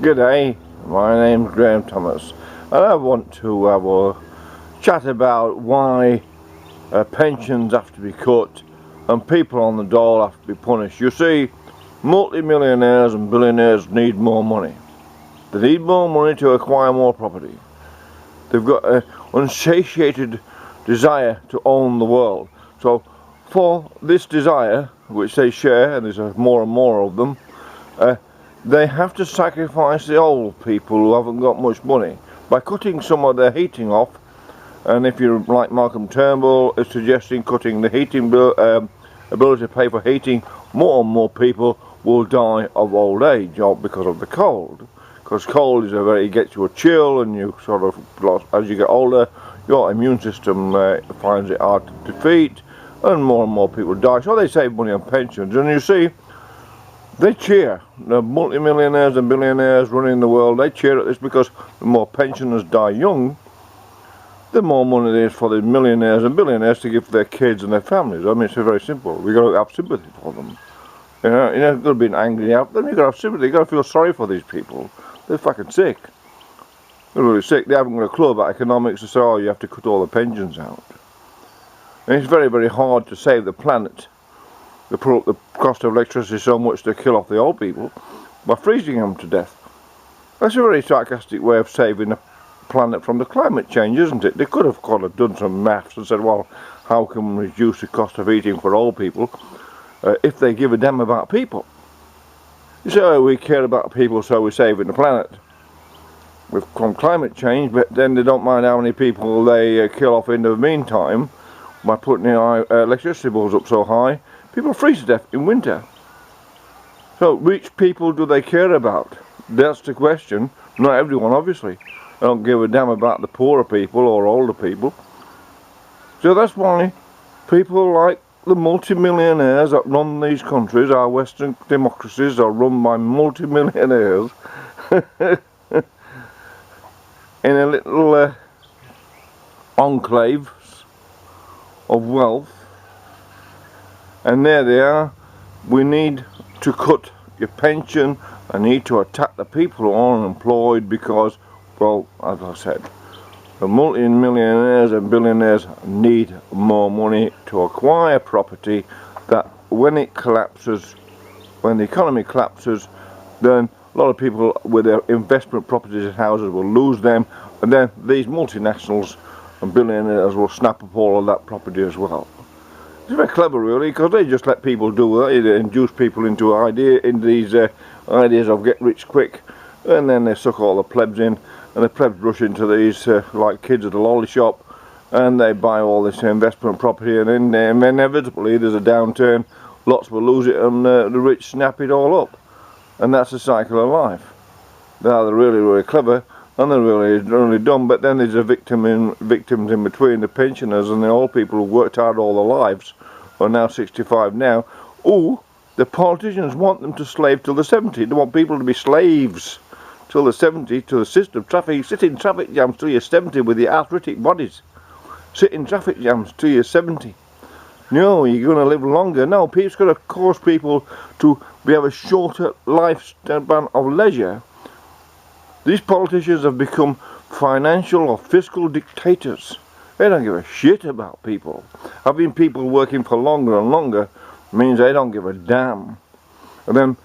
G'day, my name's Graham Thomas, and I want to have a chat about why pensions have to be cut and people on the dole have to be punished. You see, multi-millionaires and billionaires need more money. They need more money to acquire more property. They've got an unsatiated desire to own the world. So for this desire, which they share, and there's more and more of them, they have to sacrifice the old people who haven't got much money by cutting some of their heating off. And if you're like Malcolm Turnbull is suggesting cutting the heating bill, ability to pay for heating, more and more people will die of old age or because of the cold. Because cold is it gets you a chill, and you sort of, as you get older, your immune system finds it hard to defeat, and more people die. So they save money on pensions, and you see, they cheer. The multi-millionaires and billionaires running the world, they cheer at this because the more pensioners die young, the more money there is for the millionaires and billionaires to give their kids and their families. I mean, it's very simple. We've got to have sympathy for them. You know, you've got to be angry at them, you've got to have sympathy, you've got to feel sorry for these people. They're fucking sick. They're really sick. They haven't got a clue about economics to say, oh, you have to cut all the pensions out. And it's very, very hard to save the planet. They put up the cost of electricity so much to kill off the old people by freezing them to death. That's a very sarcastic way of saving the planet from the climate change, isn't it? They could have kind of done some maths and said, well, how can we reduce the cost of eating for old people if they give a damn about people? You say, oh, we care about people so we're saving the planet from climate change, but then they don't mind how many people they kill off in the meantime by putting the electricity bills up so high. People freeze to death in winter. So which people do they care about? That's the question. Not everyone, obviously. They don't give a damn about the poorer people or older people. So that's why people like the multi-millionaires that run these countries, our Western democracies are run by multi-millionaires in a little enclaves of wealth. And there they are. We need to cut your pension. I need to attack the people who are unemployed because, well, as I said, the multi-millionaires and billionaires need more money to acquire property that when it collapses, when the economy collapses, then a lot of people with their investment properties and houses will lose them, and then these multinationals and billionaires will snap up all of that property as well. It's very clever, really, because they just let people do that. They induce people into these ideas of get rich quick, and then they suck all the plebs in, and the plebs rush into these like kids at a lolly shop, and they buy all this investment property, and then inevitably there's a downturn. Lots will lose it, and the rich snap it all up, and that's the cycle of life. They're really, really clever, and they're really dumb, but then there's victims in between, the pensioners and the old people who worked hard all their lives, are now 65 now. Oh, the politicians want them to slave till they're 70. They want people to be slaves till they're 70 to the system. Sit in traffic jams till you're 70 with your arthritic bodies. Sit in traffic jams till you're 70. No, you're going to live longer. No, it's going to cause people to have a shorter lifespan of leisure. These politicians have become financial or fiscal dictators. They don't give a shit about people. Having people working for longer and longer means they don't give a damn. And then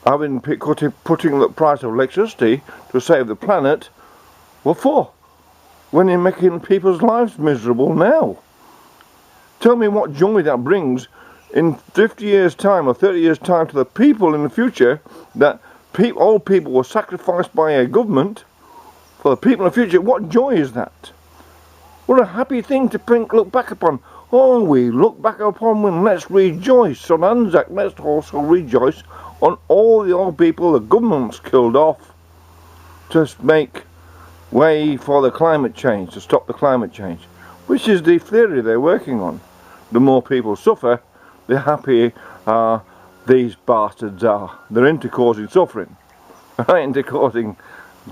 putting the price of electricity to save the planet, what for? When you're making people's lives miserable now. Tell me what joy that brings in 50 years' time or 30 years' time to the people in the future that old people were sacrificed by a government for the people in the future. What joy is that? What a happy thing to look back upon. Oh, we look back upon when let's rejoice on Anzac. Let's also rejoice on all the old people the government's killed off to make way for the climate change, to stop the climate change, which is the theory they're working on. The more people suffer, the happier these bastards are. They're into causing suffering, they're into causing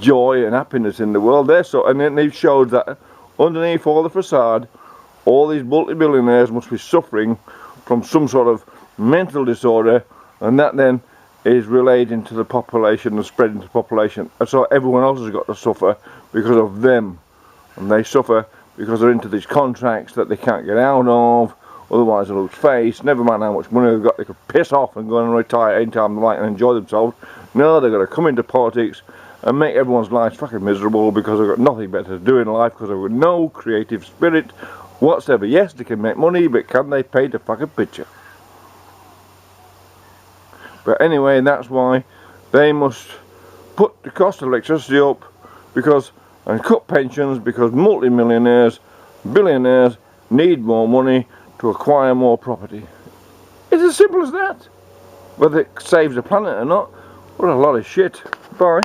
joy and happiness in the world. And then they've showed that underneath all the facade, all these multi-billionaires must be suffering from some sort of mental disorder, and that then is relating to the population and spreading to the population, and so everyone else has got to suffer because of them, and they suffer because they're into these contracts that they can't get out of, otherwise they lose face. Never mind how much money they've got, they could piss off and go and retire anytime they like and enjoy themselves. No, they've got to come into politics and make everyone's lives fucking miserable because they've got nothing better to do in life, because they've got no creative spirit whatsoever. Yes, they can make money, but can they paint a fucking picture? But anyway, that's why they must put the cost of electricity up, and cut pensions, because multi-millionaires, billionaires need more money to acquire more property. It's as simple as that. Whether it saves the planet or not, what a lot of shit. Bye.